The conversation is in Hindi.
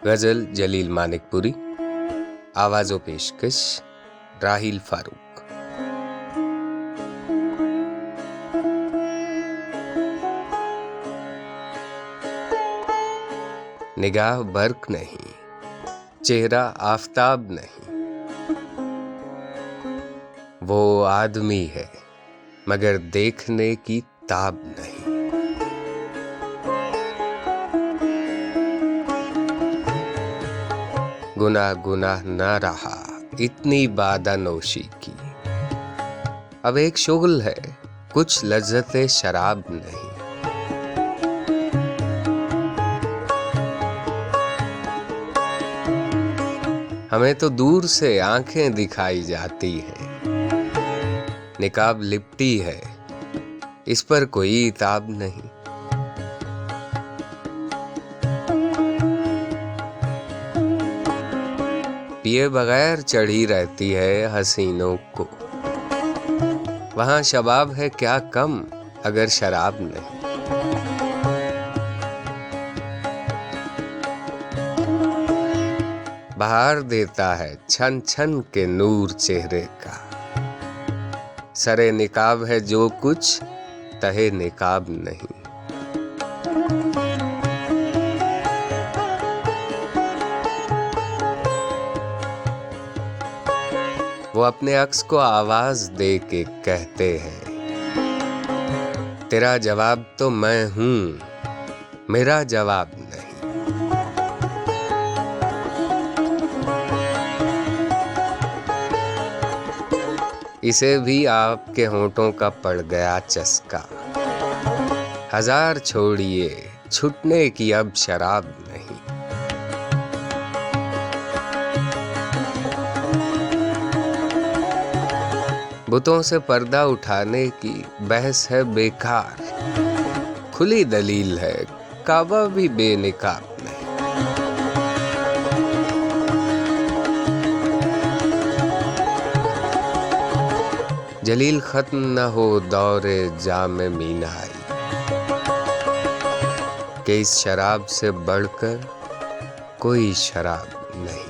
गजल जलील मानिकपुरी, आवाज़ो पेशकश राहिल फारूक। निगाह बर्क नहीं, चेहरा आफताब नहीं, वो आदमी है मगर देखने की ताब नहीं। गुनाह गुनाह न रहा इतनी बादानोशी की, अब एक शुगल है कुछ लज्जते शराब नहीं। हमें तो दूर से आंखें दिखाई जाती हैं, निकाब लिपटी है इस पर कोई इताब नहीं। पिए बगैर चढ़ी रहती है हसीनों को, वहां शबाब है क्या कम अगर शराब नहीं। बहार देता है छन छन के नूर चेहरे का, सरे निकाब है जो कुछ तहे निकाब नहीं। वो अपने अक्स को आवाज दे के कहते हैं, तेरा जवाब तो मैं हूं, मेरा जवाब नहीं। इसे भी आपके होंठों का पड़ गया चस्का, हजार छोड़िए छुटने की अब शराब नहीं। बुतों से पर्दा उठाने की बहस है बेकार, खुली दलील है काबा भी बेनिकाब नहीं। जलील खत्म न हो दौरे जामे मीनाई, कि इस शराब से बढ़कर कोई शराब नहीं।